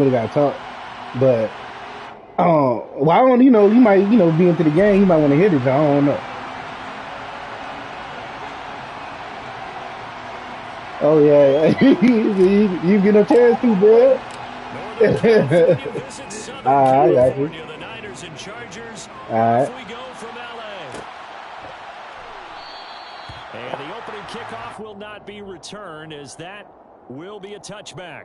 really got to talk. But well, I don't. You might be into the game. You might want to hit it. I don't know. Oh yeah, you get a chance to, bro. Northern California visits Southern I got you. California. The Niners and Chargers. All Off right. we go from L.A. And the opening kickoff will not be returned, as that will be a touchback.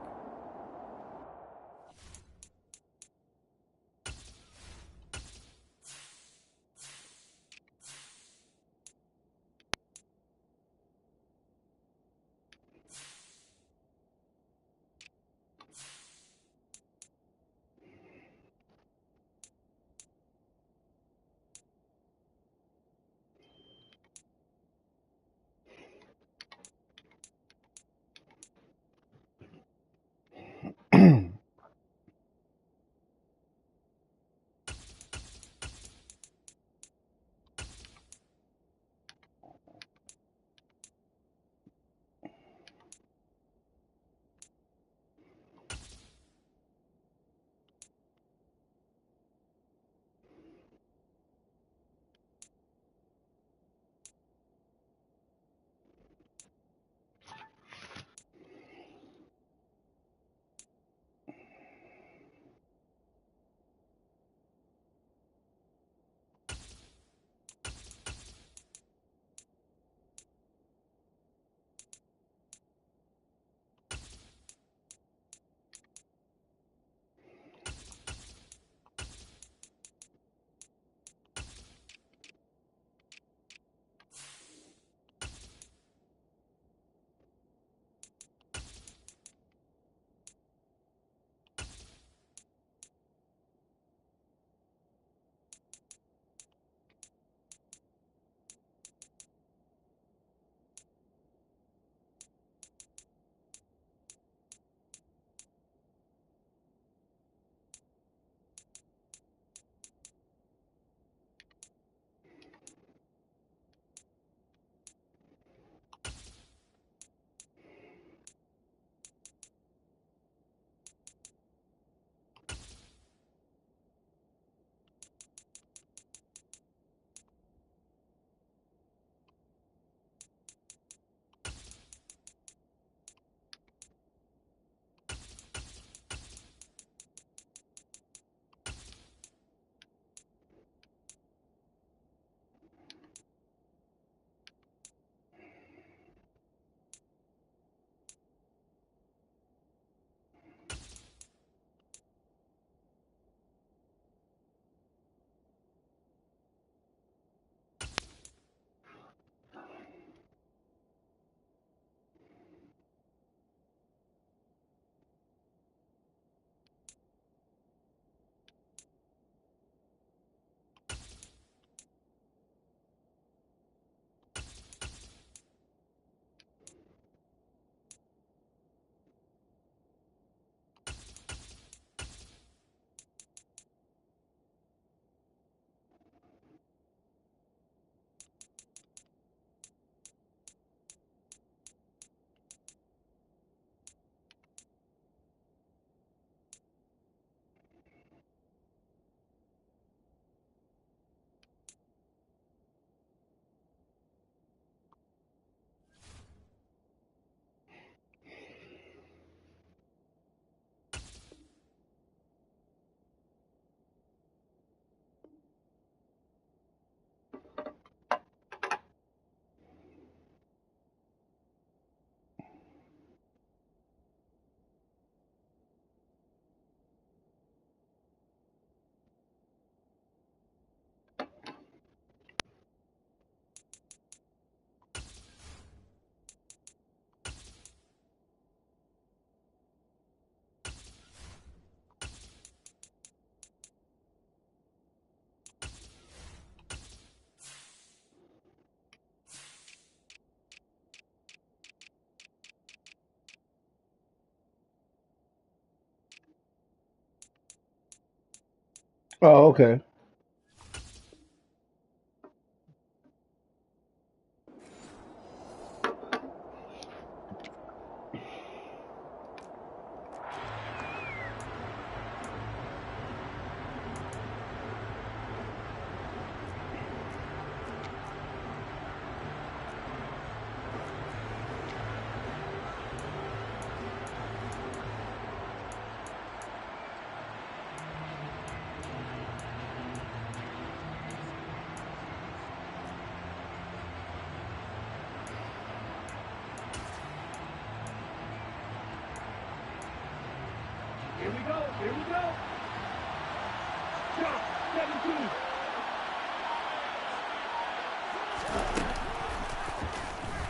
Oh, okay.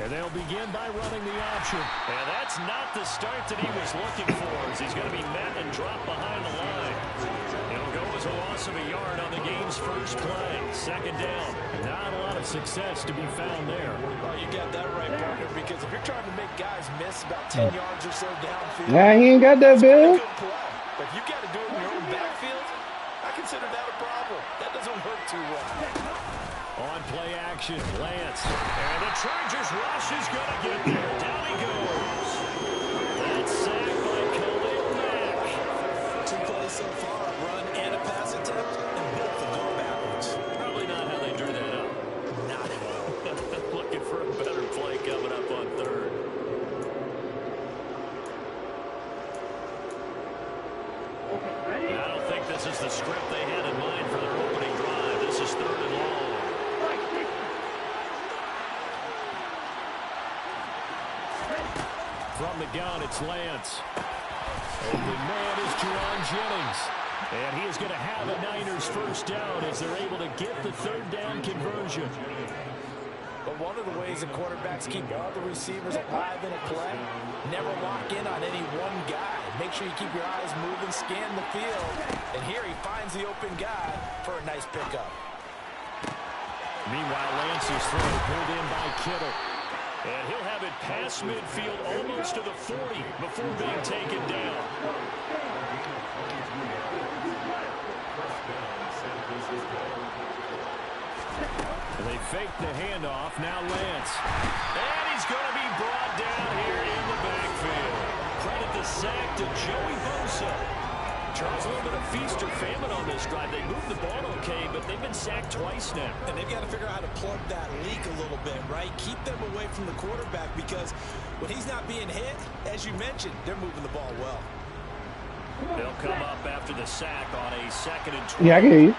And they'll begin by running the option. And that's not the start that he was looking for, as he's going to be met and dropped behind the line. It'll go as a loss of a yard on the game's first play. Second down. Not a lot of success to be found there. Well, you got that right, partner, because if you're trying to make guys miss about 10 yards or so downfield, nah, he ain't got that, Bill. But if you got to do it in your own backfield, I consider that a problem. That doesn't work too well. On play action, Lance. And the Chargers rush is going to get there. Down he goes. That's sacked by Khalil Mack. 2 plays so far, a run and a pass attempt, and both have gone backwards. Probably not how they drew that up. Not at all. Looking for a better play coming up on third. I don't think this is the script they had in mind for their opening drive. This is third and long. From the gun, it's Lance. Open man is Jerron Jennings. And he is going to have a Niners first down as they're able to get the third down conversion. But one of the ways that quarterbacks keep all the receivers alive in a play, never lock in on any one guy. Make sure you keep your eyes moving, scan the field. And here he finds the open guy for a nice pickup. Meanwhile, Lance's throw pulled in by Kittle. And he'll have it past midfield almost to the 40 before being taken down. They fake the handoff. Now Lance. And he's going to be brought down here in the backfield. Credit the sack to Joey Bosa. Charles, a little bit of feast or famine on this drive. They moved the ball okay, but they've been sacked twice now. And they've got to figure out how to plug that leak a little bit, right? Keep them away from the quarterback, because when he's not being hit, as you mentioned, they're moving the ball well. They'll come up after the sack on a 2nd and 20. Yeah, I can hear you.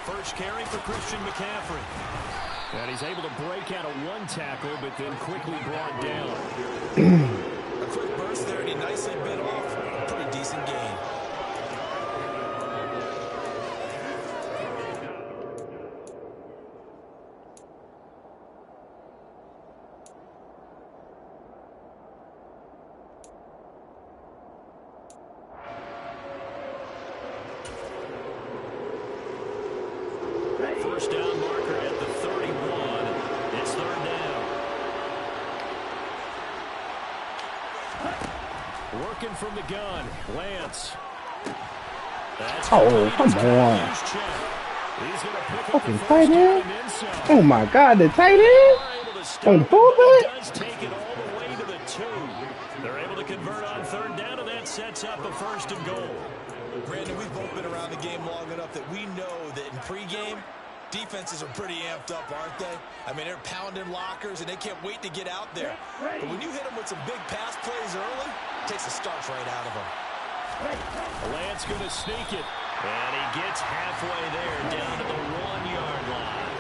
First carry for Christian McCaffrey. And he's able to break out of one tackle, but then quickly brought down. A quick burst there, and he nicely bit off a pretty decent gain. First down marker at the 31. It's third down. Working from the gun, Lance. That's Oh, come on. He's going to pick up Fucking the tight first end. down inside. Oh my God, the tight end on the fullback. Does take it all the way to the 2. They're able to convert on third down, and that sets up a 1st and goal. Brandon, we've both been around the game long enough that we know that in pregame, defenses are pretty amped up, aren't they? I mean, they're pounding lockers, and they can't wait to get out there. But when you hit them with some big pass plays early, it takes the starch right out of them. Lance going to sneak it, and he gets halfway there down to the 1-yard line.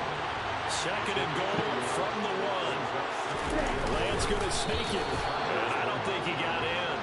2nd and goal from the 1. Lance going to sneak it, and I don't think he got in.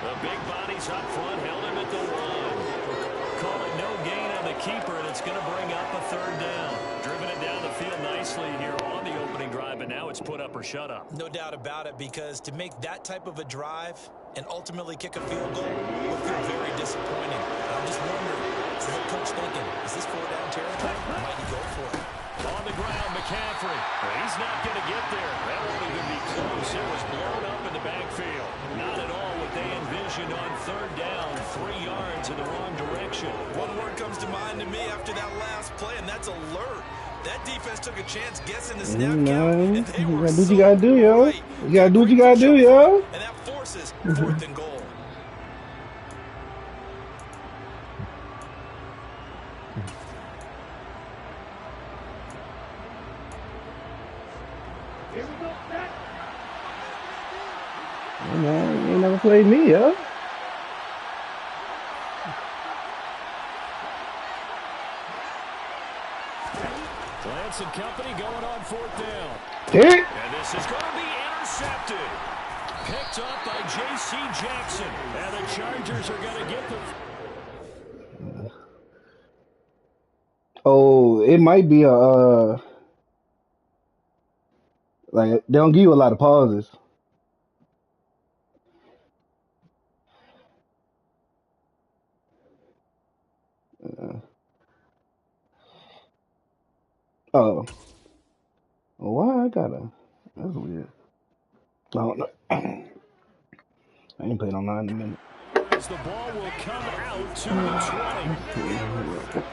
The big bodies up front held him at the 1. Call it no gain on the keeper, and it's going to bring up a third down. Driven it down the field nicely here on the opening drive, and now it's put up or shut up. No doubt about it, because to make that type of a drive and ultimately kick a field goal would feel very disappointing. I'm just wondering, is the head coach thinking, is this 4-down territory? Might he go for it? On the ground, McCaffrey. He's not going to get there. That won't even be close. It was blown up in the backfield. Not at all what they envisioned on third down. 3 yards in the wrong direction. One word comes to mind to me after that last play, and that's alert. That defense took a chance guessing the snap count, and they were do what you gotta do, yo. You gotta do what you gotta do, yo. And that forces 4th and goal. Hey, man, you ain't never played me, yo. Lance and company going on 4th down. Hit. And this is going to be intercepted. Picked up by J.C. Jackson. And the Chargers are going to get the... Oh, it might be a like they don't give you a lot of pauses. Oh, why I gotta? That's weird. I don't know. I ain't played online in a minute. As the ball will come out to the 20.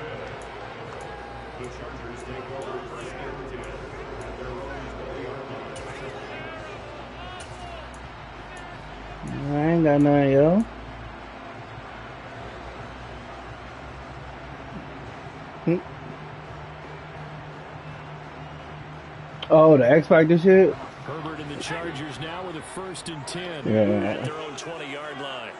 I ain't got none, yo. Oh, the X Factor shit? Herbert and the Chargers now with a 1st and 10 Yeah. at their own 20-yard line.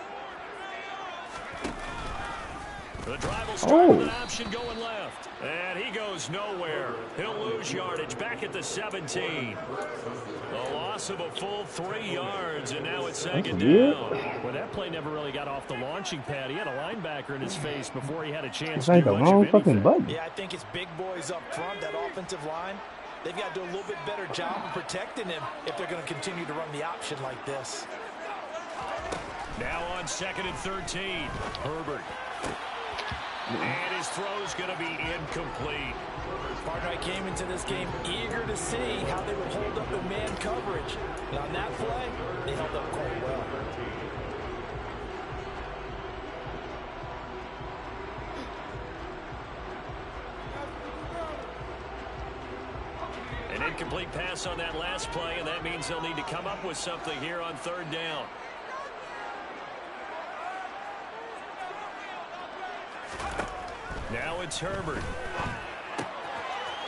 The drive will start with an option going left. And he goes nowhere. He'll lose yardage back at the 17. A loss of a full 3 yards, and now it's 2nd down. Well, that play never really got off the launching pad. He had a linebacker in his face before he had a chance to do the much wrong of fucking anything. button. Yeah, I think it's big boys up front, that offensive line. They've got to do a little bit better job of protecting him if they're going to continue to run the option like this. Now on 2nd and 13, Herbert. And his throw's going to be incomplete. Partner, I came into this game eager to see how they would hold up in man coverage. And on that play, they held up quite well. An incomplete pass on that last play, and that means they'll need to come up with something here on 3rd down. Now it's Herbert.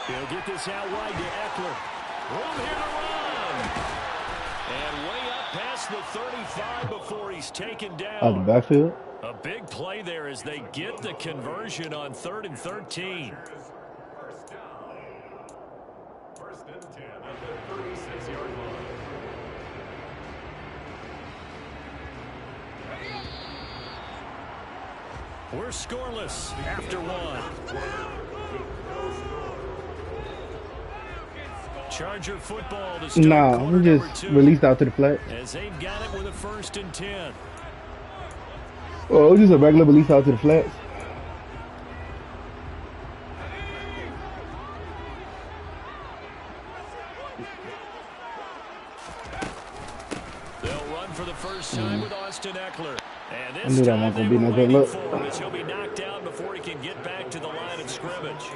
He'll get this out wide to Eckler. Room here to run. And way up past the 35 before he's taken down. Out the backfield? A big play there as they get the conversion on 3rd and 13. First and 10 at the 36-yard line. We're scoreless after 1. Charger football to start quarter we number just 2. released out to the flat. As they've got it with a 1st and 10. Oh, it was just a regular release out to the flats. They'll run for the first time with Austin Eckler. And I this knew that time wasn't they gonna be were no good waiting look. for him as he'll be knocked down before he can get back to the line of scrimmage.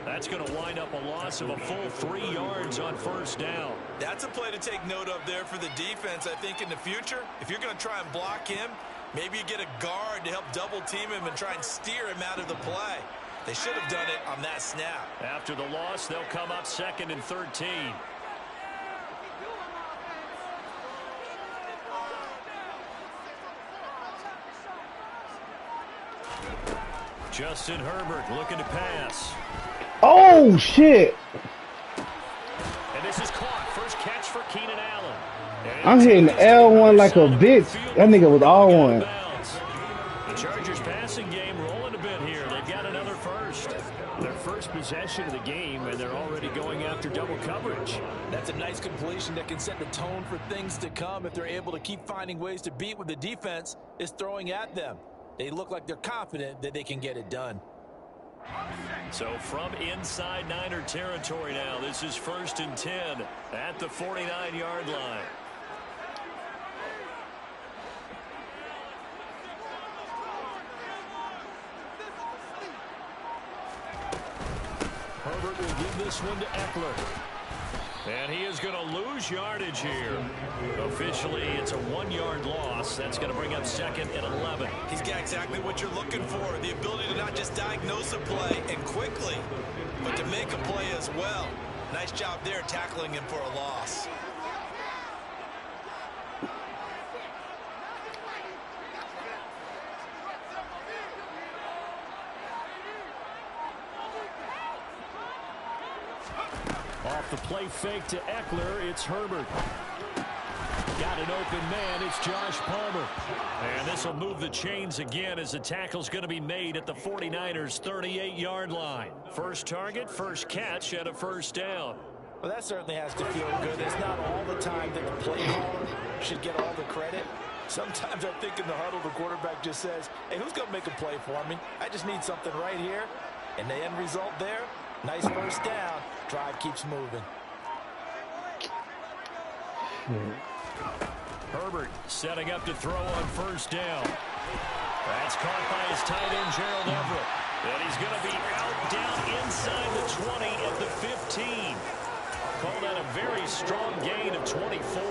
That's going to wind up a loss of a full 3 yards on 1st down. That's a play to take note of there for the defense. I think in the future, if you're going to try and block him, maybe you get a guard to help double team him and try and steer him out of the play. They should have done it on that snap. After the loss, they'll come up 2nd and 13. Justin Herbert looking to pass. Oh, shit. And this is caught. First catch for Keenan Allen. I'm hitting L1 like a bitch. That nigga was all one. The Chargers passing game rolling a bit here. They've got another first. Their first possession of the game, and they're already going after double coverage. That's a nice completion that can set the tone for things to come if they're able to keep finding ways to beat what the defense is throwing at them. They look like they're confident that they can get it done. So from inside Niner territory now, this is 1st and 10 at the 49-yard line. Herbert will give this one to Eckler. And he is going to lose yardage here. Officially, it's a 1-yard loss. That's going to bring up 2nd and 11. He's got exactly what you're looking for, the ability to not just diagnose a play and quickly, but to make a play as well. Nice job there tackling him for a loss. Off the play fake to Eckler. It's Herbert. Got an open man. It's Josh Palmer. And this will move the chains again as the tackle's going to be made at the 49ers' 38-yard line. First target, first catch, and a first down. Well, that certainly has to feel good. It's not all the time that the play caller should get all the credit. Sometimes I think in the huddle, the quarterback just says, hey, who's going to make a play for me? I just need something right here. And the end result there, nice first down. Drive keeps moving. Herbert setting up to throw on first down. That's caught by his tight end, Gerald Everett. And he's going to be out down inside the 20 at the 15. Called out a very strong gain of 24.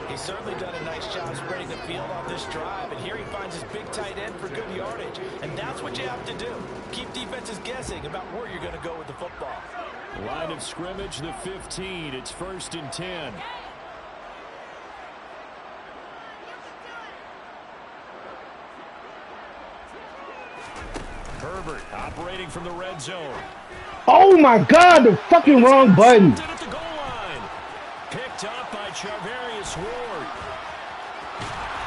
He's certainly done a nice job spreading the field on this drive. And here he finds his big tight end for good yardage. And that's what you have to do. Keep defenses guessing about where you're going to go with the football. Line of scrimmage, the 15. It's 1st and 10. Herbert operating from the red zone. Oh my God, the fucking wrong button. At the goal line. Picked up by Charvarius Ward.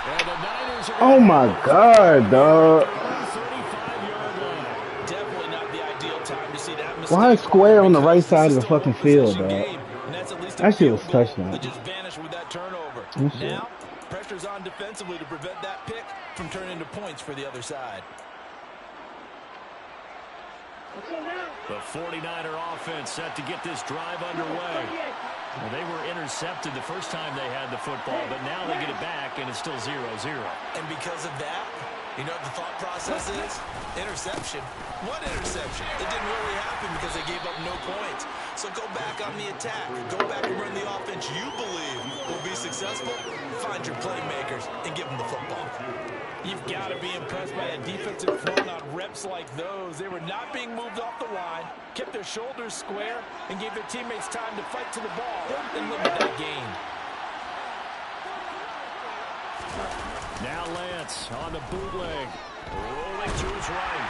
And the Niners are Oh my God, dog. 35-yard line. Definitely not the ideal time to see that mistake. Why square on the right side of the fucking field, dog? That shit was touchdown. That just vanished with that turnover. Now, pressure's on defensively to prevent that pick from turning into points for the other side. The 49er offense set to get this drive underway. Well, they were intercepted the first time they had the football, but now they get it back, and it's still 0-0. And because of that, you know what the thought process is? Interception. What interception? It didn't really happen because they gave up no points. So go back on the attack. Go back and run the offense you believe will be successful. Find your playmakers and give them the football. You've got to be impressed by a defensive front on reps like those. They were not being moved off the line, kept their shoulders square, and gave their teammates time to fight to the ball and limit that gain. Now Lance on the bootleg. Rolling to his right.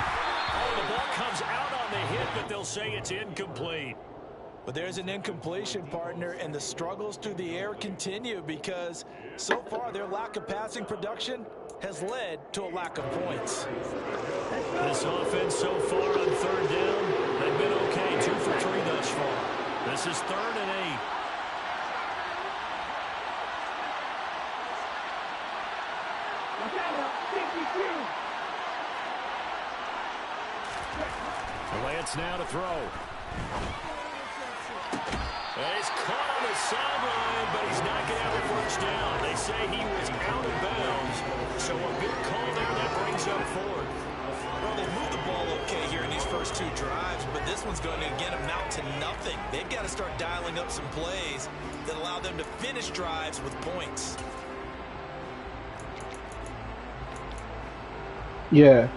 Oh, the ball comes out on the hit, but they'll say it's incomplete. But there's an incompletion, partner, and the struggles through the air continue because so far their lack of passing production has led to a lack of points. This offense so far on 3rd down, they've been okay, 2 for 3 thus far. This is 3rd and 8. Lance now to throw. He's caught on the sideline, but he's not going to have a first down. They say he was out of bounds. So a good call there that brings up 4th. Well, they moved the ball okay here in these first 2 drives, but this one's going to, again, amount to nothing. They've got to start dialing up some plays that allow them to finish drives with points. Yeah.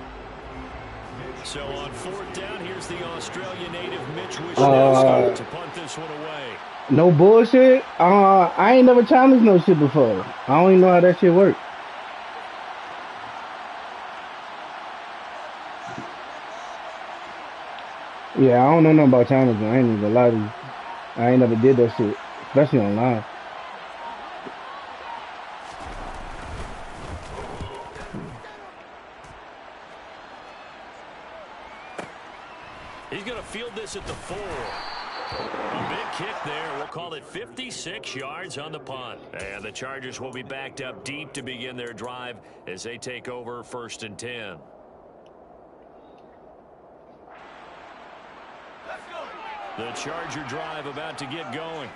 So on 4th down, here's the Australian native Mitch Wishnowsky to punt this one away. No bullshit. I ain't never challenged no shit before. I don't even know how that shit works. Yeah, I don't know nothing about challenging. I ain't even gonna lie to you. I ain't never did that shit, especially online. He's going to field this at the 4. A big kick there. We'll call it 56 yards on the punt. And the Chargers will be backed up deep to begin their drive as they take over 1st and 10. The Charger drive about to get going.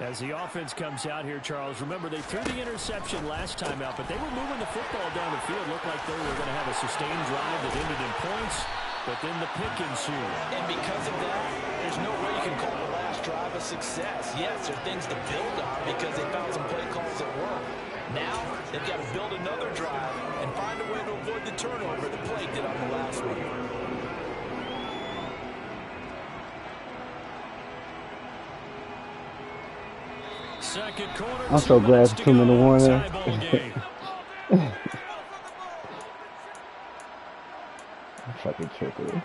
As the offense comes out here, Charles, remember they threw the interception last time out, but they were moving the football down the field. Looked like they were going to have a sustained drive that ended in points, but then the pick ensued. And because of that, there's no way you can call the last drive a success. Yes, there are things to build on because they found some play calls that work. Now, they've got to build another drive and find a way to avoid the turnover that plagued it on the last one. Second quarter, I'm so glad for 2 minute warning. I'm fucking tripping.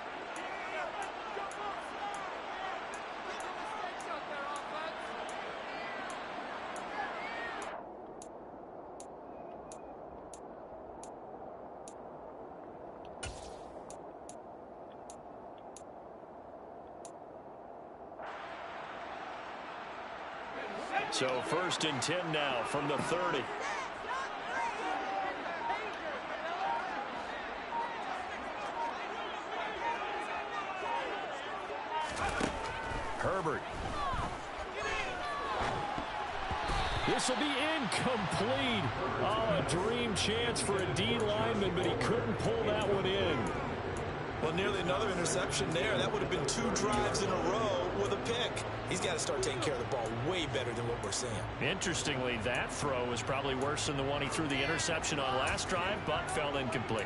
So 1st and 10 now from the 30. Herbert. This will be incomplete. Oh, a dream chance for a D lineman, but he couldn't pull that one in. Well, nearly another interception there. That would have been 2 drives in a row with a pick. He's got to start taking care of the ball way better than what we're seeing. Interestingly, that throw was probably worse than the one he threw the interception on last drive, but fell incomplete.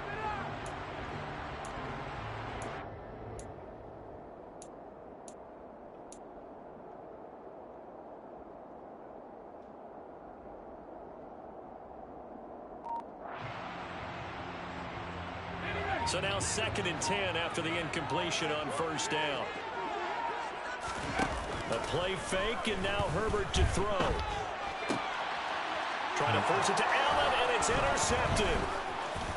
So now 2nd and 10 after the incompletion on 1st down. A play fake, and now Herbert to throw. Trying to force it to Allen, and it's intercepted.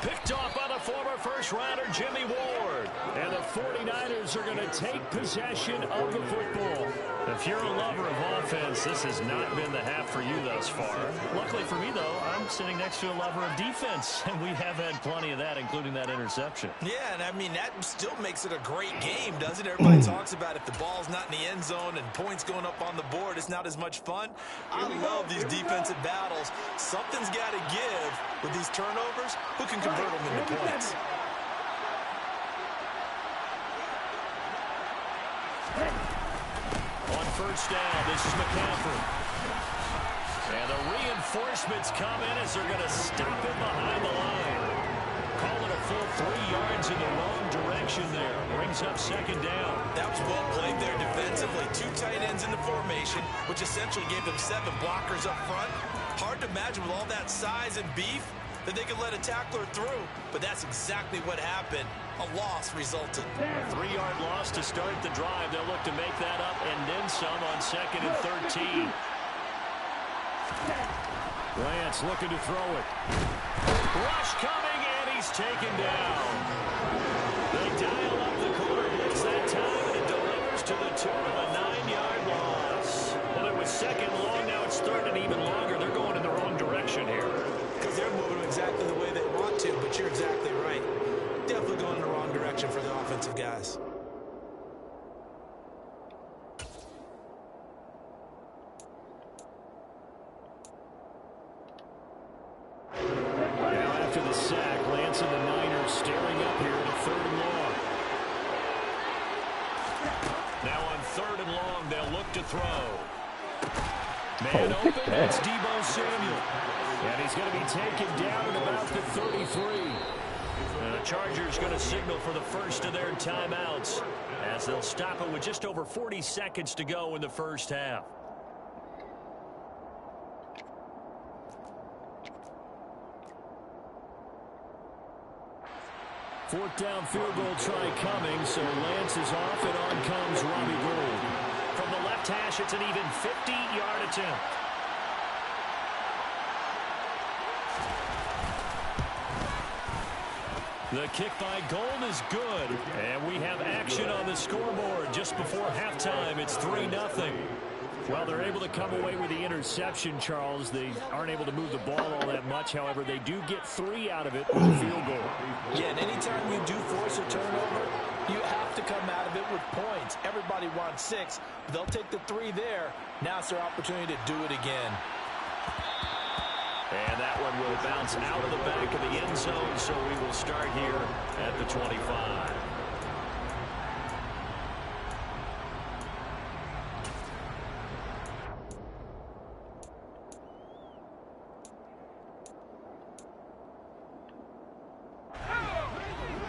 Picked off by the former first-rounder Jimmy Ward. And the 49ers are going to take possession of the football. If you're a lover of offense, this has not been the half for you thus far. Luckily for me, though, I'm sitting next to a lover of defense, and we have had plenty of that, including that interception. Yeah, and I mean, that still makes it a great game, doesn't it? Everybody talks about if the ball's not in the end zone and points going up on the board, it's not as much fun. I love these defensive battles. Something's got to give with these turnovers. Who can convert them into points? On 1st down, this is McCaffrey. And the reinforcements come in as they're going to stop him behind the line. Call it a full 3 yards in the wrong direction there. Brings up 2nd down. That was well played there defensively. 2 tight ends in the formation, which essentially gave them 7 blockers up front. Hard to imagine with all that size and beef that they could let a tackler through, but that's exactly what happened. A loss resulted. A 3-yard loss to start the drive. They'll look to make that up and then some on 2nd and 13. Lance looking to throw it. Rush coming, and he's taken down. They dial up the corner blitz that time, and it delivers to the tune of a 9-yard loss. Well, it was 2nd long, now it's 3rd and even longer. They're going in the wrong direction here. Because they're moving exactly the way they want to, but you're exactly right. Definitely going in the wrong direction for the offensive guys. Now after the sack, Lance and the Niners staring up here at 3rd and long. Now on 3rd and long, they'll look to throw. Man open, it's Deebo Samuel. And he's going to be taken down at about the 33. And the Chargers going to signal for the first of their timeouts as they'll stop it with just over 40 seconds to go in the 1st half. Fourth down field goal try coming, so Lance is off, and on comes Robbie Gould. From the left hash, it's an even 50-yard attempt. The kick by Gould is good, and we have action on the scoreboard just before halftime. It's 3-0. Well, they're able to come away with the interception, Charles. They aren't able to move the ball all that much. However, they do get 3 out of it with a field goal. Yeah, and anytime you do force a turnover, you have to come out of it with points. Everybody wants 6. They'll take the 3 there. Now it's their opportunity to do it again. And that one will bounce out of the back of the end zone, so we will start here at the 25.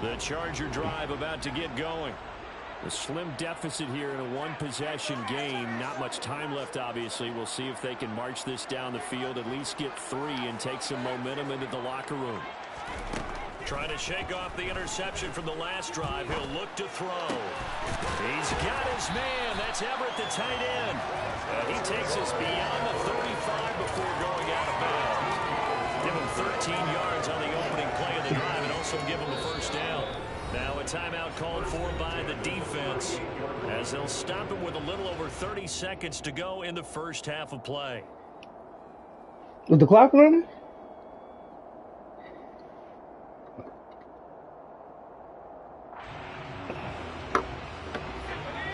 The Charger drive about to get going. A slim deficit here in a one-possession game. Not much time left, obviously. We'll see if they can march this down the field, at least get 3, and take some momentum into the locker room. Trying to shake off the interception from the last drive. He'll look to throw. He's got his man. That's Everett, the tight end. He takes us beyond the 35 before going out of bounds. Give him 13 yards on the opening play of the drive and also give him the first down. Now a timeout called for by the defense as they'll stop him with a little over 30 seconds to go in the first half of play. Was the clock running?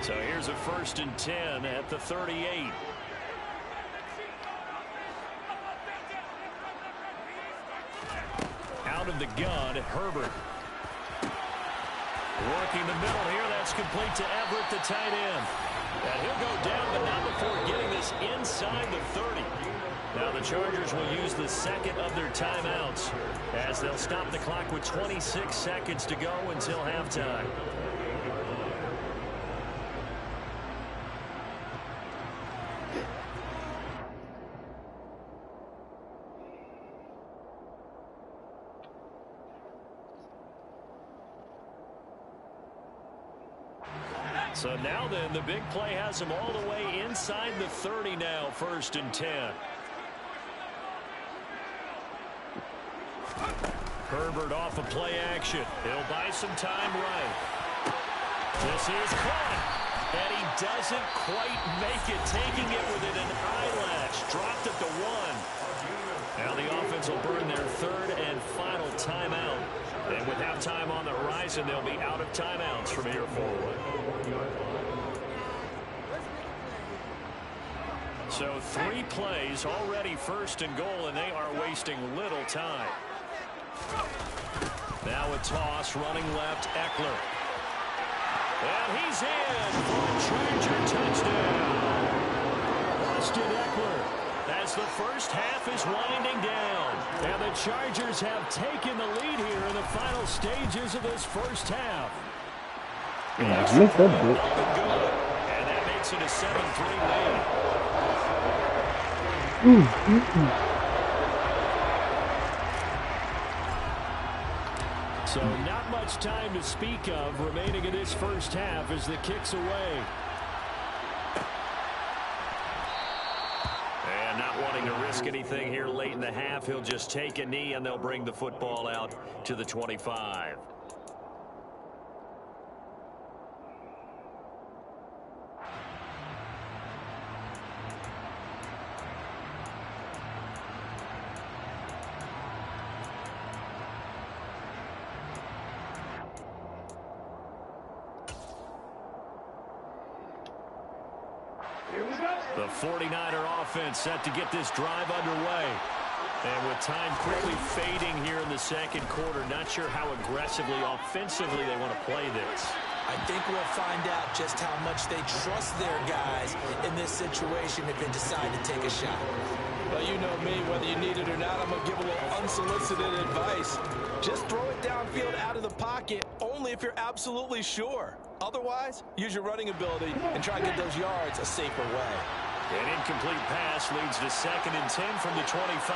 So here's a 1st and 10 at the 38. Out of the gun, Herbert. Working the middle here. That's complete to Everett, the tight end. And he'll go down, but not before getting this inside the 30. Now the Chargers will use the second of their timeouts as they'll stop the clock with 26 seconds to go until halftime. So now then, the big play has him all the way inside the 30 now, 1st and 10. Herbert off of play action. He'll buy some time right. This is caught. And he doesn't quite make it, taking it within an eyelash. Dropped it to 1. Now the offense will burn their 3rd and final timeout. And with halftime on the horizon, they'll be out of timeouts from here forward. So 3 plays, already 1st and goal, and they are wasting little time. Now a toss, running left, Eckler. And he's in for a Charger touchdown. Austin Eckler, as the first half is winding down. And the Chargers have taken the lead here in the final stages of this first half. Yeah, I missed that bit. And that makes it a 7-3 lead. So not much time to speak of remaining in this first half as the kick's away. And not wanting to risk anything here late in the half, he'll just take a knee and they'll bring the football out to the 25. The 49er offense set to get this drive underway. And with time quickly fading here in the second quarter, not sure how aggressively, offensively they want to play this. I think we'll find out just how much they trust their guys in this situation if they decide to take a shot. Well, you know me, whether you need it or not, I'm going to give a little unsolicited advice. Just throw it downfield out of the pocket, only if you're absolutely sure. Otherwise, use your running ability and try and get those yards a safer way. An incomplete pass leads to 2nd and 10 from the 25.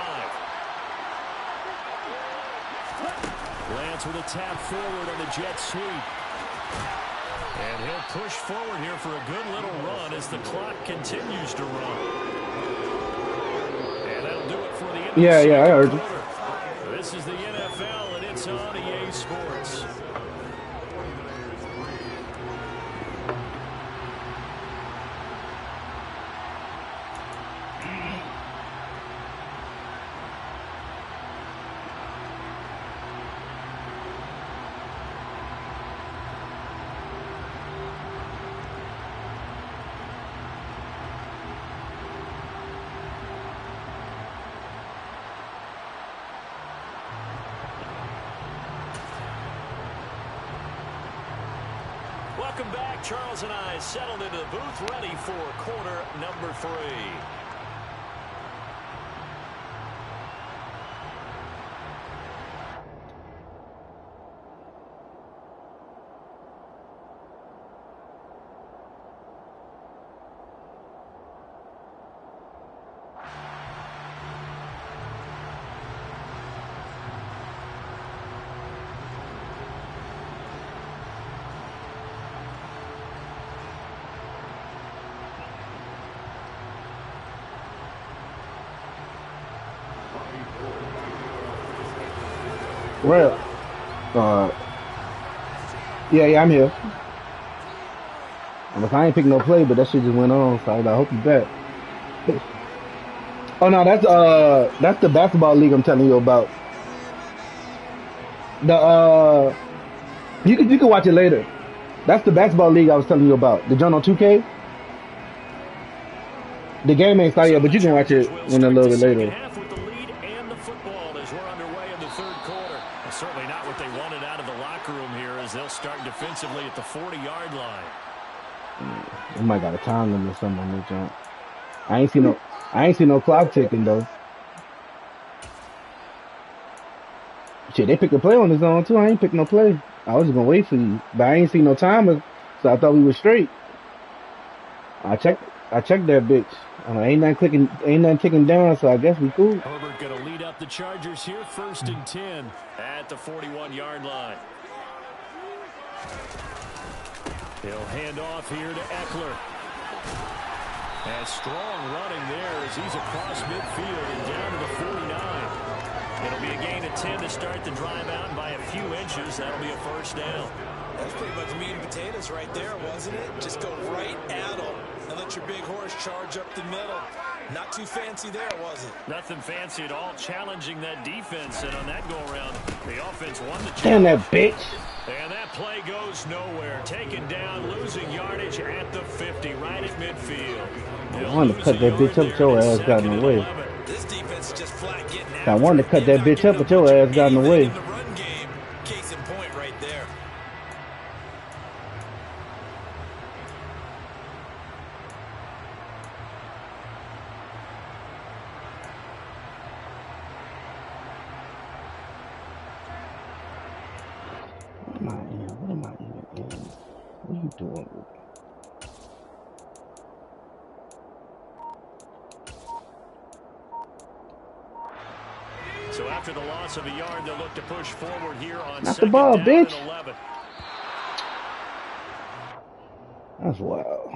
Lance with a tap forward on the jet sweep. And he'll push forward here for a good little run as the clock continues to run. And that'll do it for the end of the second I heard you. quarter. This is the NFL, and it's on EA Sports. Welcome back. Charles and I settled into the booth, ready for quarter number 3. Rell. Yeah, I'm here. I ain't picking no play, but that shit just went on, so I hope you back. Oh no, that's the basketball league I'm telling you about. The you can watch it later. That's the basketball league I was telling you about. The joint on 2K. The game ain't started So yet, but the you can watch Chargers it will when a start little the bit second later. half with the lead and the football as we're underway in the third quarter. Well, certainly not what they wanted out of the locker room here as they'll start defensively at the 40-yard line. We might got a time limit or something on this joint. I ain't seen no clock ticking though. Shit, they picked a play on his own too. I ain't picked no play. I was just gonna wait for you, but I ain't seen no timer, so I thought we was straight. I checked that bitch. Ain't nothing ticking down, so I guess we cool. Herbert going to lead up the Chargers here, 1st and 10 at the 41-yard line. He'll hand off here to Eckler. And strong running there as he's across midfield and down to the 49. It'll be a gain of 10 to start the drive out, and by a few inches, that'll be a first down. That's pretty much meat and potatoes right there, wasn't it? Just go right at them and let your big horse charge up the middle. Not too fancy there, was it? Nothing fancy at all, challenging that defense, and on that go-around, the offense won the Damn that challenge. bitch. And that play goes nowhere. Taken down, losing yardage at the 50, right at midfield. I wanted to cut that bitch up, but your ass got in the way. This defense is just flat getting I after wanted it. to cut They're that not bitch up, giving but your much ass got in the anything way. in the run game. Case in point right there. What am I even in? What are you doing? So after the loss of a yard, they'll look to push forward here on Not the 2nd ball, down bitch. and 11. That's wild.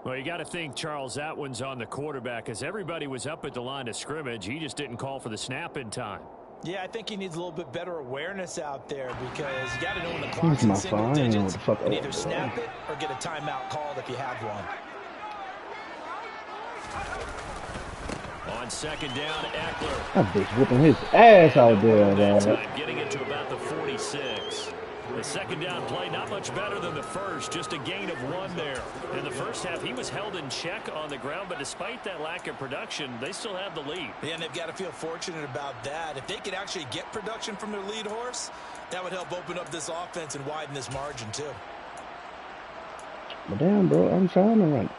Well, you got to think, Charles, that one's on the quarterback as everybody was up at the line of scrimmage. He just didn't call for the snap in time. Yeah, I think he needs a little bit better awareness out there because you got to know when the Here's clock's in my single phone. I don't know what digits the fuck I and want either to snap do. it or get a timeout called if you have one. On 2nd down, Eckler. That bitch whooping his ass out there, That dog. time, getting it to about the 46. The 2nd down play, not much better than the first, just a gain of 1 there. In the first half, he was held in check on the ground, but despite that lack of production, they still have the lead. Yeah, and they've got to feel fortunate about that. If they could actually get production from their lead horse, that would help open up this offense and widen this margin, too. But damn, bro, I'm trying to run.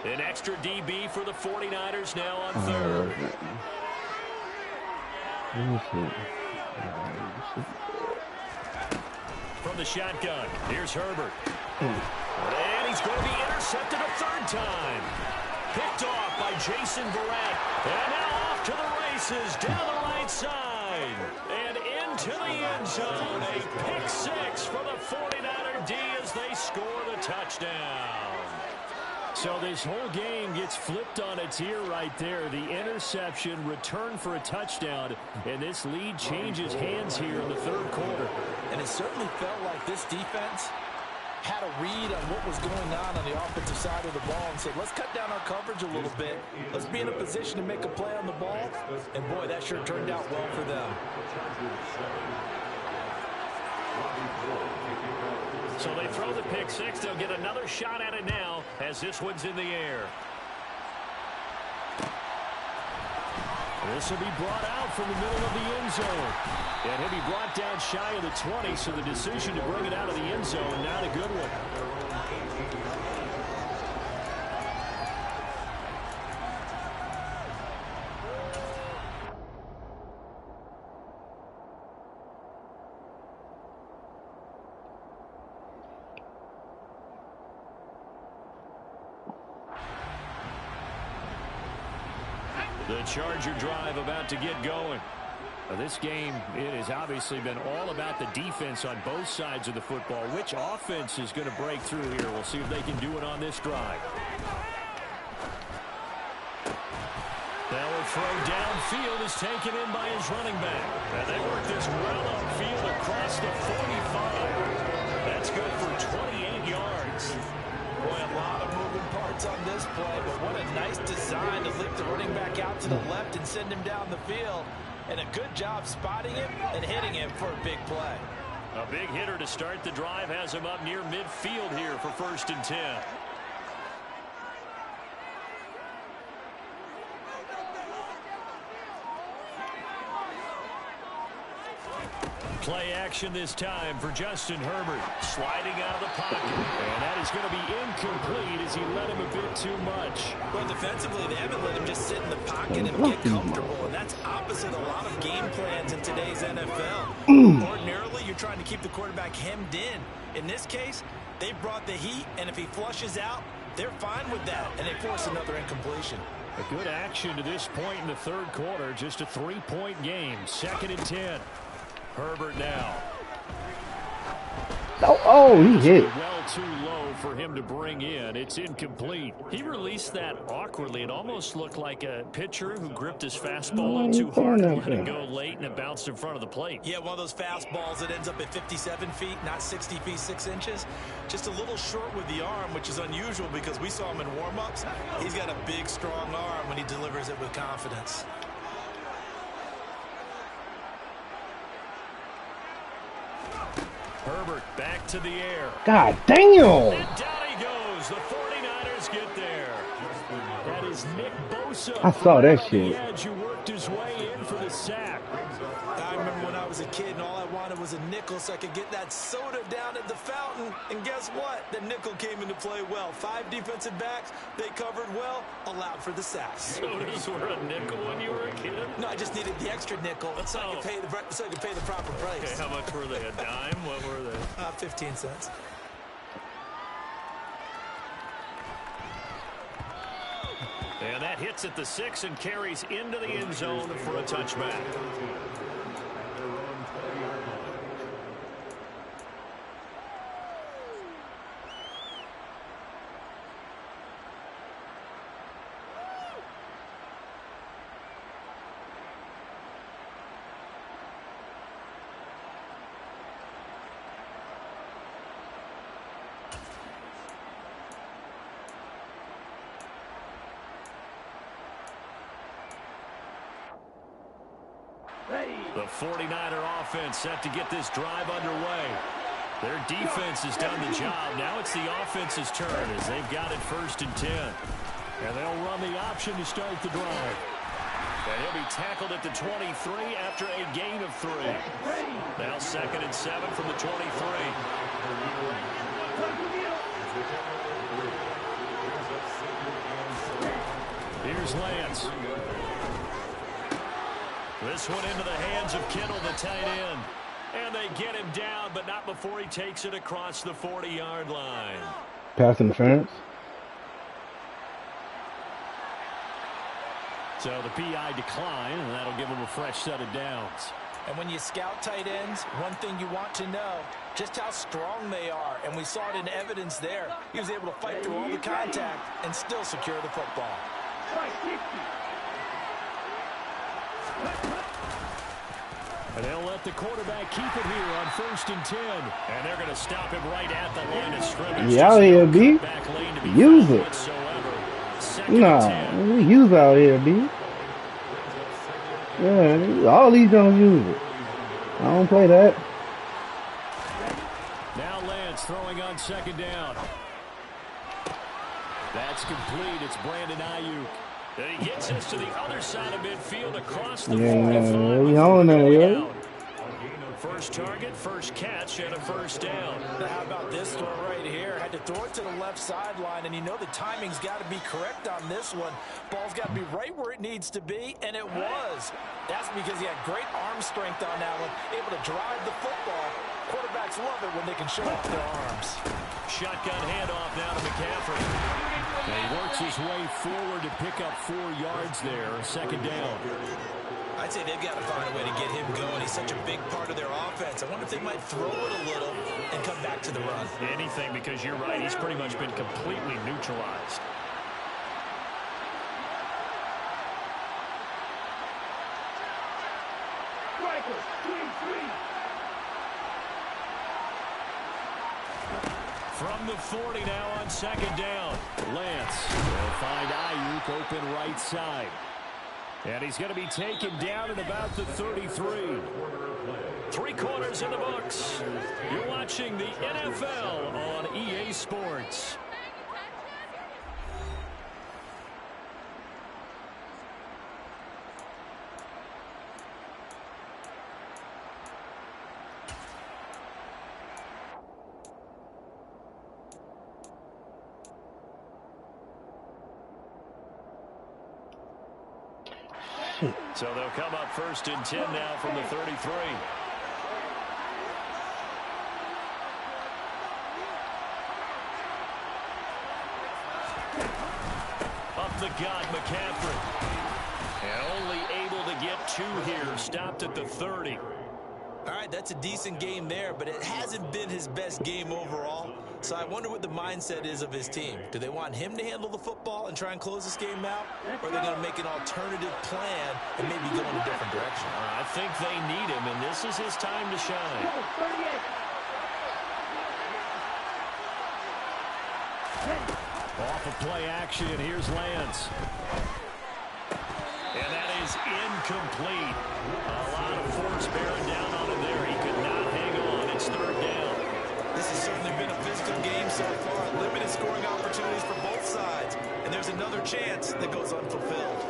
An extra DB for the 49ers now on 3rd. Let me see. From the shotgun, here's Herbert. And he's going to be intercepted a 3rd time. Picked off by Jason Verrett. And now off to the races down the right side. And into the end zone. A pick 6 for the 49er D as they score the touchdown. So this whole game gets flipped on its ear right there. The interception, return for a touchdown, and this lead changes hands here in the 3rd quarter. And it certainly felt like this defense had a read on what was going on the offensive side of the ball and said, let's cut down our coverage a little bit. Let's be in a position to make a play on the ball. And, boy, that sure turned out well for them. So they throw the pick 6. They'll get another shot at it now as this one's in the air. This will be brought out from the middle of the end zone. And he'll be brought down shy of the 20, so the decision to bring it out of the end zone, not a good one. The Charger drive about to get going. This game, it has obviously been all about the defense on both sides of the football. Which offense is going to break through here? We'll see if they can do it on this drive. Now a throw downfield is taken in by his running back. And they work this Rell upfield across the 45. That's good for 28 yards. Boy, a lot of moving parts on this play, but what a nice design to lift the running back out to the left and send him down the field. And a good job spotting him and hitting him for a big play. A big hitter to start the drive has him up near midfield here for 1st and 10. Play action this time for Justin Herbert. Sliding out of the pocket. And that is going to be incomplete as he led him a bit too much. Well, defensively, they haven't let him just sit in the pocket and get comfortable. And that's opposite a lot of game plans in today's NFL. Ordinarily, you're trying to keep the quarterback hemmed in. In this case, they brought the heat, and if he flushes out, they're fine with that. And they force another incompletion. A good action to this point in the 3rd quarter. Just a 3-point game. 2nd and 10. Herbert now. Oh, he hit. Well too low for him to bring in. It's incomplete. He released that awkwardly. It almost looked like a pitcher who gripped his fastball on too hard and let it go late, and it bounced in front of the plate. Yeah, one of those fastballs that ends up at 57 feet, not 60 feet 6 inches. Just a little short with the arm, which is unusual because we saw him in warm-ups. He's got a big, strong arm when he delivers it with confidence. Herbert back to the air. God damn! And down he goes. The 49ers get there. That is Nick Bosa. I saw that shit. Edge who worked his way in for the sack. I remember when I was a kid and all I wanted was a nickel so I could get that soda down at the fountain. And guess what? The nickel came into play well. 5 defensive backs, they covered well, allowed for the sack. Sodas were a nickel when you were a kid? No, I just needed the extra nickel so I could pay the proper price. Okay, how much were they? A dime? What were they? 15 cents. And that hits at the 6 and carries into the end zone for a touchback. The 49er offense set to get this drive underway. Their defense has done the job. Now it's the offense's turn as they've got it 1st and 10. And they'll run the option to start the drive. And he'll be tackled at the 23 after a gain of 3. Now 2nd and 7 from the 23. Here's Lance. This one into the hands of Kittle, the tight end. And they get him down, but not before he takes it across the 40-yard line. Pass interference. So the PI decline, and that'll give him a fresh set of downs. And when you scout tight ends, one thing you want to know, just how strong they are. And we saw it in evidence there. He was able to fight through all the contact and still secure the football. And they'll let the quarterback keep it here on 1st and 10. And they're going to stop him right at the line of scrimmage. Yeah, out here, B. Use it. Nah, we use out here, B. Yeah, all these don't use it. I don't play that. Now Lance throwing on 2nd down. That's complete. It's Brandon Ayuk. And he gets us to the other side of midfield across the 45. We on there, yeah. First target, first catch, and a 1st down. Now how about this throw right here? Had to throw it to the left sideline, and you know the timing's got to be correct on this one. Ball's got to be right where it needs to be, and it was. That's because he had great arm strength on that one, able to drive the football. Quarterbacks love it when they can show off their arms. Shotgun handoff now to McCaffrey. And he works his way forward to pick up 4 yards there, 2nd down. I'd say they've got to find a way to get him going. He's such a big part of their offense. I wonder if they might throw it a little and come back to the run. Anything, because you're right. He's pretty much been completely neutralized. From the 40 now on second down. Lance will find Ayuk open right side. And he's going to be taken down at about the 33. 3 quarters in the books. You're watching the NFL on EA Sports. So they'll come up 1st and 10 now from the 33. Up the gut, McCaffrey. And only able to get 2 here. Stopped at the 30. All right, that's a decent game there, but it hasn't been his best game overall. So I wonder what the mindset is of his team. Do they want him to handle the football and try and close this game out? Or are they going to make an alternative plan and maybe go in a different direction? I think they need him, and this is his time to shine. Off of play action, here's Lance. And that is incomplete. A lot of force bearing down on him there. He could not hang on. It's 3rd down. This has certainly been a physical game so far. Limited scoring opportunities for both sides. And there's another chance that goes unfulfilled.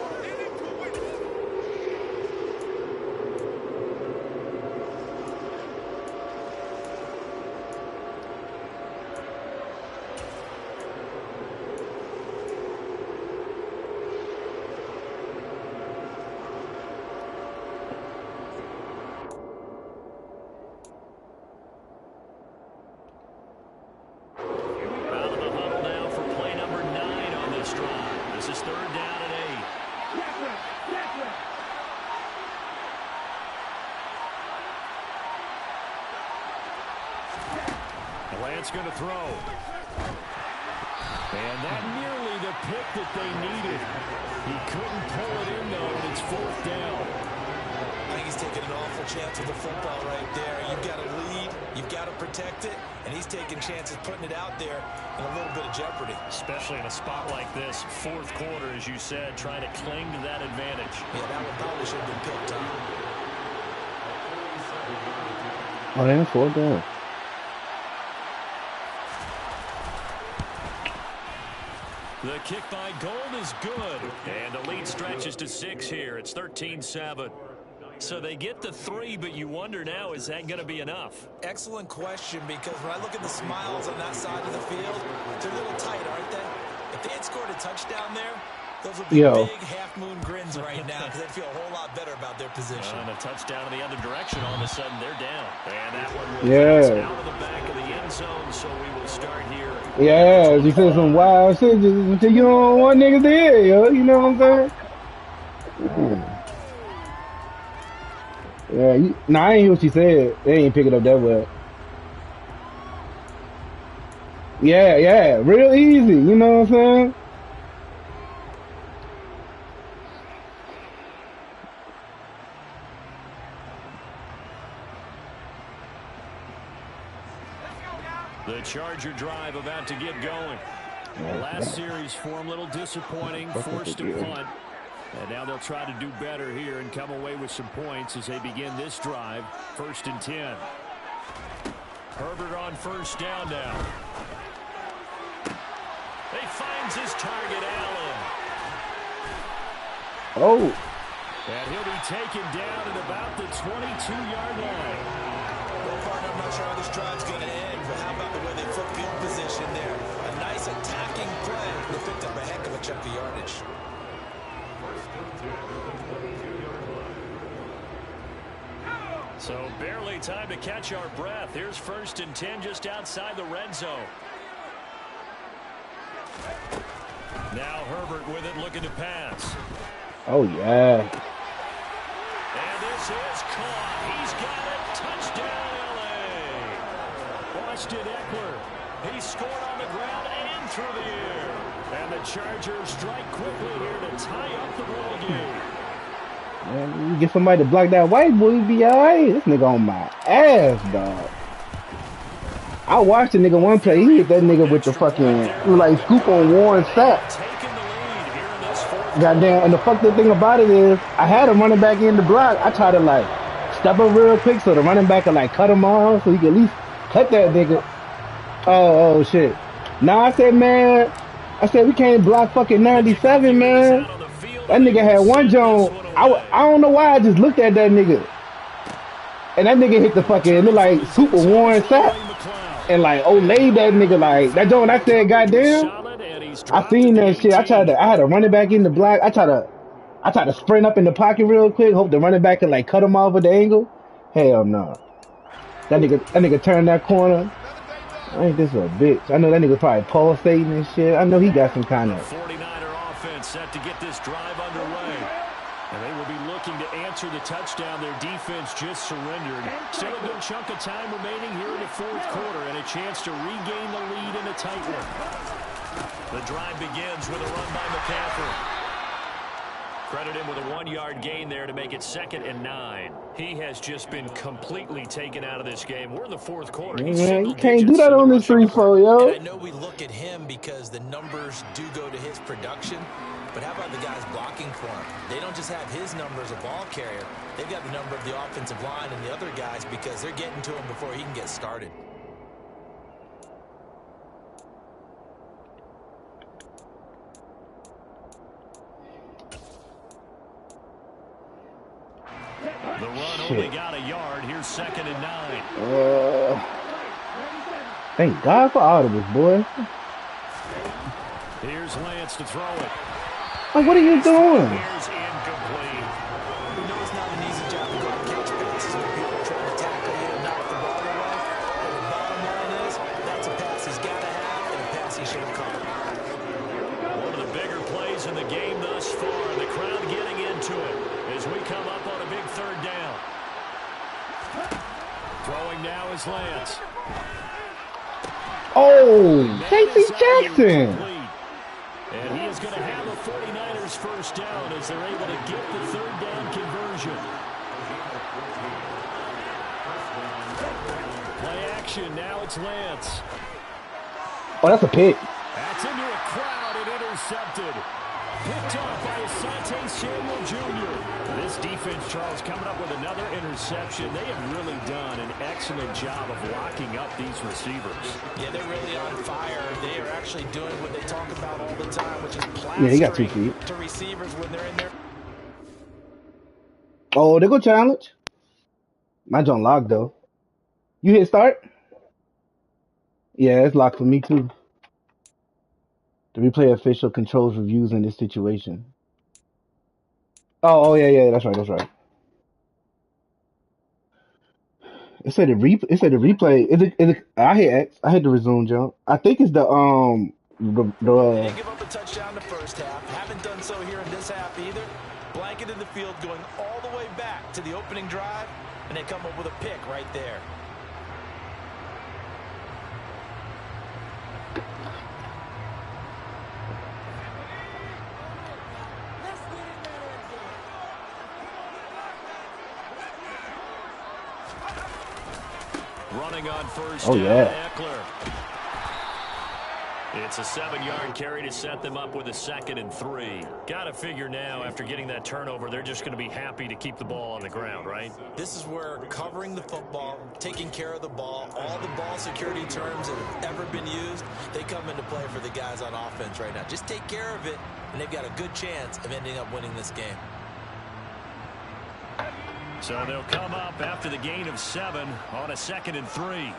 Lance going to throw. And that nearly the pick that they needed. He couldn't pull it in, though, and it's 4th down. I think he's taking an awful chance with the football right there. You've got to lead, you've got to protect it, and he's taking chances putting it out there in a little bit of jeopardy. Especially in a spot like this, 4th quarter, as you said, trying to cling to that advantage. Yeah, that one probably should have been picked up. Oh, they 4th down. The kick by Gold is good. And the lead stretches to 6 here. It's 13-7. So they get the 3, but you wonder now, is that going to be enough? Excellent question, because when I look at the smiles on that side of the field, they're a little tight, aren't they? If they had scored a touchdown there, those would be big half-moon grins right now, because they'd feel a whole lot better about their position. And a touchdown in the other direction, all of a sudden they're down. And that one will out of the back of the end zone, so we will start here. Yeah, you said some wild shit. You don't want niggas there, yo. You know what I'm saying? Yeah, I ain't hear what she said. They ain't pick it up that well. Yeah, real easy. You know what I'm saying? The Charger drive about to get going. Last series for him, a little disappointing, forced to punt. And now they'll try to do better here and come away with some points as they begin this drive. 1st and 10. Herbert on 1st down now. He finds his target, Allen. Oh. And he'll be taken down at about the 22-yard line. Well, partner, I'm not sure how this drive's going to end, but how about the way they flip field position there? A nice attacking play. They picked up a heck of a chunk of yardage. So barely time to catch our breath. Here's 1st and 10 just outside the red zone. Now Herbert with it, looking to pass. Oh, yeah. This is caught. He's got it. Touchdown, L.A. Austin Eckler. He scored on the ground and through the air. And the Chargers strike quickly here to tie up the ball game. Man, you get somebody to block that white boy, you be alright. This nigga on my ass, dog. I watched the nigga one play. He hit that nigga with the fucking like scoop on Warren sack. Goddamn, and the fucked up thing about it is I had him running back in the block. I tried to like step up real quick so the running back could like cut him off so he could at least cut that nigga. Oh shit. Nah, I said, man, we can't block fucking 97, man. That nigga had one Jones. I don't know why I just looked at that nigga. And that nigga hit the fucking, it looked like Super Warren sack. And like, laid that nigga like, that Jones, I said, goddamn. I seen that shit. I had to run it back in the block. I tried to sprint up in the pocket real quick, hope the running back could like cut him off at the angle. Hell no. That nigga turned that corner. Ain't this a bitch? I know that nigga probably pulsating and shit. I know he got some kind of 49er offense set to get this drive underway. And they will be looking to answer the touchdown. Their defense just surrendered. Still a good chunk of time remaining here in the fourth quarter and a chance to regain the lead in a tight one. The drive begins with a run by McCaffrey. Credit him with a 1-yard gain there to make it 2nd and 9. He has just been completely taken out of this game. We're in the fourth quarter. Man, you can't do that on this 3-4, yo. And I know we look at him because the numbers do go to his production. But how about the guys blocking for him? They don't just have his number as a ball carrier. They've got the number of the offensive line and the other guys because they're getting to him before he can get started. The run only got a yard. Here's 2nd and 9. Thank God for audibles, boy. Here's Lance to throw it. Like, what are you doing? Here's incomplete. We know it's not an easy job to go and catch passes when people are trying to tackle you and knock the ball away. But the bottom line is, that's a pass he's got to have and a pass he should have caught. One of the bigger plays in the game thus far. The crowd getting into it as we come up on a big 3rd down. Throwing now is Lance. Oh, Casey Jackson. And he is going to have the 49ers first down as they're able to get the 3rd down conversion. Play action. Now it's Lance. Oh, that's a pick. That's into a crowd and intercepted. Picked off by Asante Samuel Jr. This defense, Charles, coming up with another interception. They have really done an excellent job of locking up these receivers. Yeah, they're really on fire. They are actually doing what they talk about all the time, which is Yeah, he got 2 feet. to receivers when they're in there. Oh, they go challenge. My John locked though. You hit start? Yeah, it's locked for me too. The replay official controls reviews in this situation. Oh yeah, that's right. It said the replay. Is it? I hit X. I hit the resume jump. I think it's the They didn't give up a touchdown the first half. Haven't done so here in this half either. Blanketed the field going all the way back to the opening drive, and they come up with a pick right there. Running on first Oh, down, yeah. Eckler. It's a 7-yard carry to set them up with a 2nd and 3. Got to figure now, after getting that turnover, they're just going to be happy to keep the ball on the ground, right? This is where covering the football, taking care of the ball, all the ball security terms that have ever been used, they come into play for the guys on offense right now. Just take care of it, and they've got a good chance of ending up winning this game. So they'll come up after the gain of 7 on a 2nd and 3.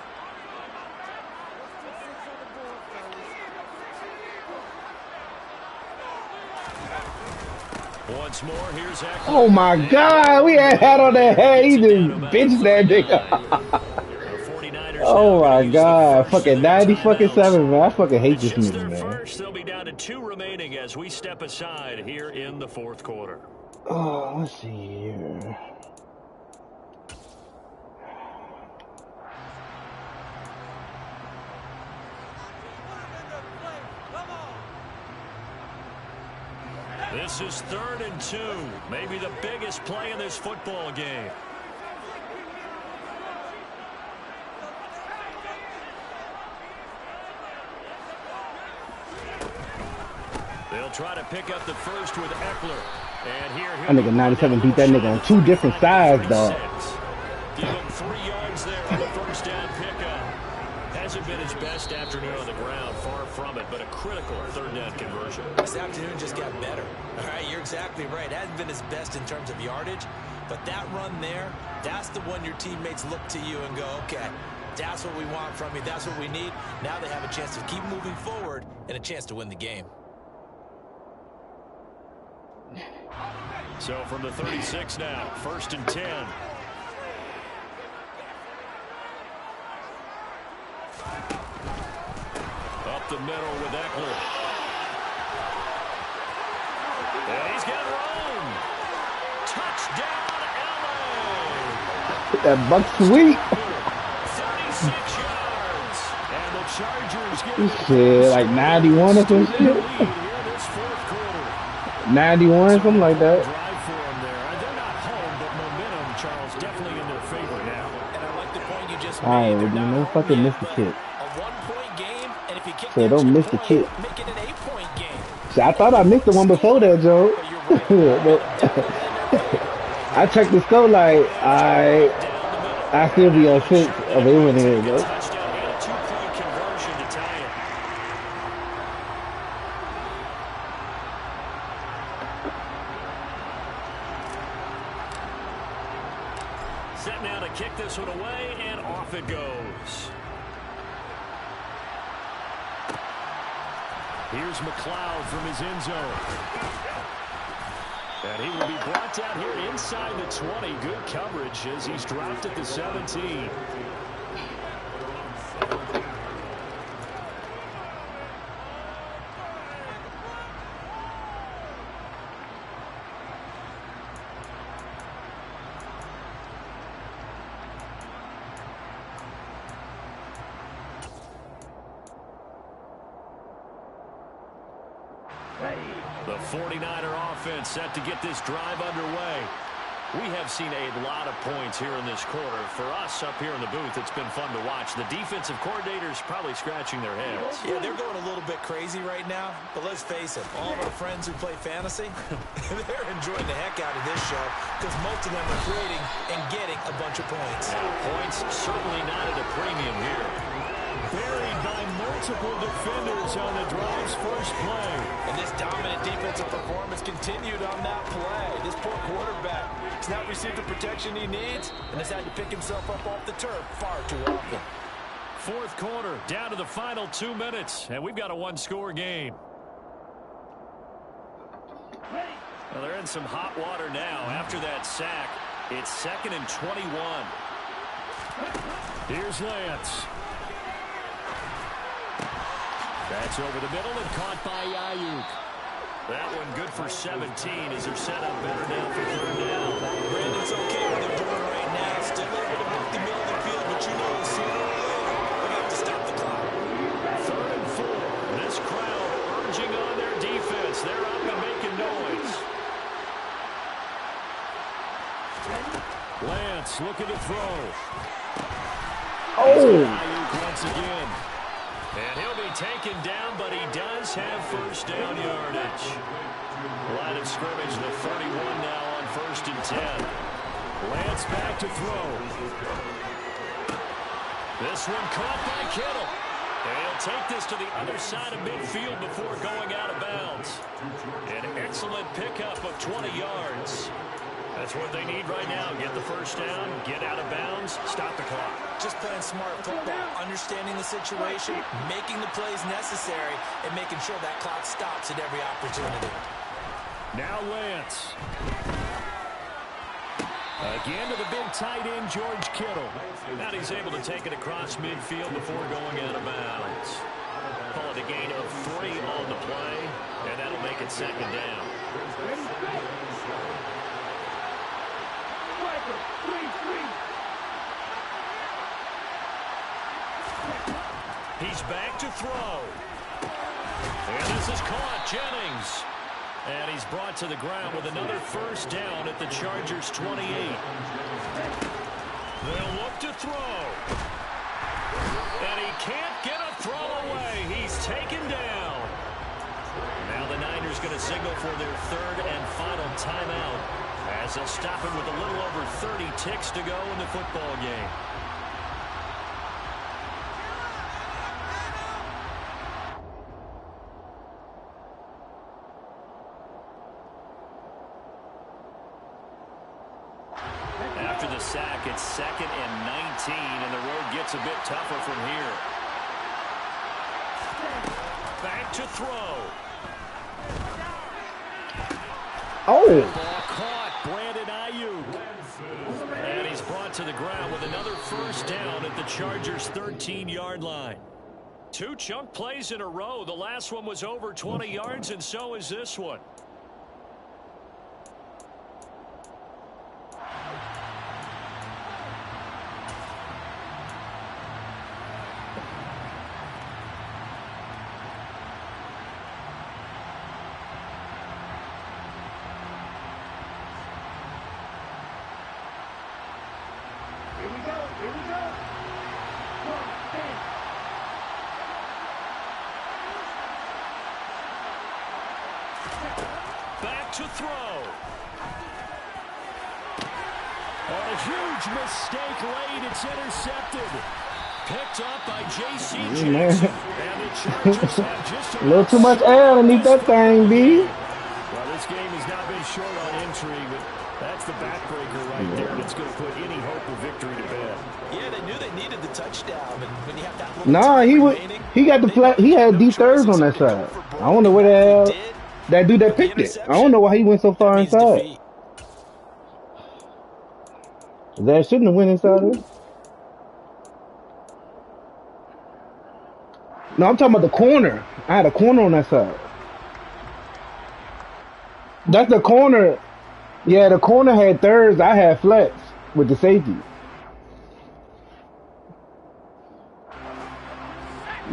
Once more, here's Eckler. Oh my God, we had on that head. He just bitched that nigga. Oh my God, fucking 90-7, man. I fucking hate this nigga, man. First, they'll be down to 2 remaining as we step aside here in the fourth quarter. Oh, let's see here. This is 3rd and 2. Maybe the biggest play in this football game. They'll try to pick up the first with Eckler. And here That nigga 97 beat that nigga on 2 different sides, dog. Give him 3 yards there on the first down pickup. Hasn't been his best afternoon on the ground, far from it, but a critical 3rd down conversion. This afternoon just got better. All right, you're exactly right. Hasn't been his best in terms of yardage, but that run there, that's the one your teammates look to you and go, okay, that's what we want from you. That's what we need. Now they have a chance to keep moving forward and a chance to win the game. So from the 36 now, 1st and 10. Up the middle with Eckler. And he's got room. Touchdown, LA. That buck sweet. 36 yards. And the Chargers get Shit, like 91 or some shit. 91, something like that. Drive for them there. They're not home, but momentum, Charles, definitely in their favor now. And I like the point you just All right, made. well, no fucking miss the kick. A 1-point game, and if you kick So don't miss the kick. make it an 8-point game. See, I thought I missed the one before that, Joe. But I checked the score like, I still be on 6 of it in here, bro. Touchdown and a 2-point conversion to tie it. Set now to kick this one away, and off it goes. Here's McLeod from his end zone. And he will be brought down here inside the 20. Good coverage as he's dropped at the 17. The 49er offense set to get this drive underway. We have seen a lot of points here in this quarter. For us up here in the booth, it's been fun to watch. The defensive coordinators probably scratching their heads. Yeah, they're going a little bit crazy right now, but let's face it, all of our friends who play fantasy, they're enjoying the heck out of this show because most of them are creating and getting a bunch of points. Now, points certainly not at a premium here. Buried by multiple defenders on the drive's first play. And this dominant defensive performance continued on that play. This poor quarterback has not received the protection he needs and has had to pick himself up off the turf far too often. 4th quarter, down to the final 2 minutes, and we've got a 1-score game. Well, they're in some hot water now. After that sack, it's 2nd and 21. Here's Lance. That's over the middle and caught by Ayuk. That one good for 17 as they're set up better now for 3rd down. Brandon's okay what they're doing right now. Still able to move the middle of the field, but you know sooner or later they're going to have to stop the clock. 3rd and 4. This crowd urging on their defense. They're up and making noise. Lance looking to throw. Oh! Ayuk once again. And he'll be taken down, but he does have first down yardage. Line of scrimmage, the 41 now on 1st and 10. Lance back to throw. This one caught by Kittle. And he'll take this to the other side of midfield before going out of bounds. An excellent pickup of 20 yards. That's what they need right now. Get the first down, get out of bounds, stop the clock. Just playing smart football, understanding the situation, making the plays necessary, and making sure that clock stops at every opportunity. Now Lance. Again to the big tight end, George Kittle. Now he's able to take it across midfield before going out of bounds. Call it a gain of 3 on the play, and that'll make it 2nd down. He's back to throw. And this is caught. Jennings. And he's brought to the ground with another first down at the Chargers' 28. They'll look to throw. And he can't get a throw away. He's taken down. Now the Niners going to signal for their third and final timeout as they'll stop him with a little over 30 ticks to go in the football game. After the sack, it's 2nd and 19, and the road gets a bit tougher from here. Back to throw. Oh. Ball caught. Brandon Ayuk. And he's brought to the ground with another first down at the Chargers' 13-yard line. 2 chunk plays in a row. The last one was over 20 yards, and so is this one. Back to throw. A huge mistake late. It's intercepted. Picked up by J.C. Jackson. And the Chargers have just A little too much air underneath that thing, B. Well, this game has not been short on intrigue, but that's the backbreaker right there. That's going to put any hope of victory to bed. Yeah, they knew they needed the touchdown, and when you have that little Nah, he got the flat. He had deep thirds on that side. I don't know where the hell that dude that picked it. I don't know why he went so far inside. That shouldn't have went inside it. No, I'm talking about the corner. I had a corner on that side. That's the corner. Yeah, the corner had thirds. I had flats with the safety.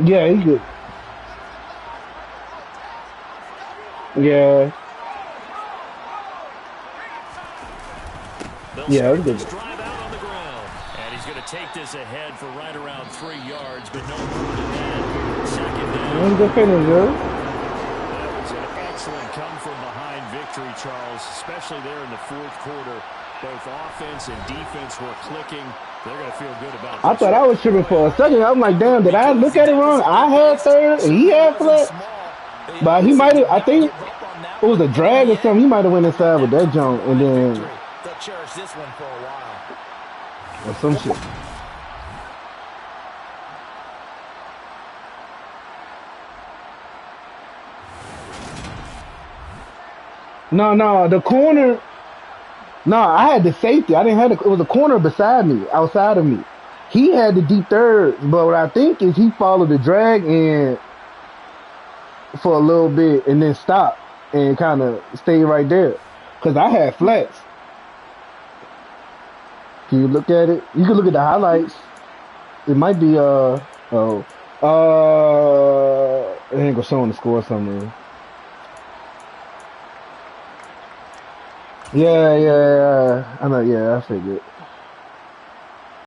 Yeah, he good. Yeah. Yeah, he good. Drive out on the ground. And he's going to take this ahead for right around 3 yards, but no more than that. 2nd down. Good finish, That was an excellent come-from-behind victory, Charles, especially there in the 4th quarter. Both offense and defense were clicking. They're going to feel good about this. I thought I was tripping for a second. I'm like, damn, did I look at it wrong? I had third and he had flat. But he might have, I think it was a drag or something. He might have went inside with that jump and then They'll cherish this one for a while. or some shit. No, the corner. No, I had the safety. I didn't have it was a corner beside me, outside of me. He had the deep third, but what I think is he followed the drag and for a little bit and then stopped and kind of stayed right there. Cause I had flats. Can you look at it? You can look at the highlights. It might be it ain't gonna show on the score somewhere. Yeah. I know. Yeah, I figured.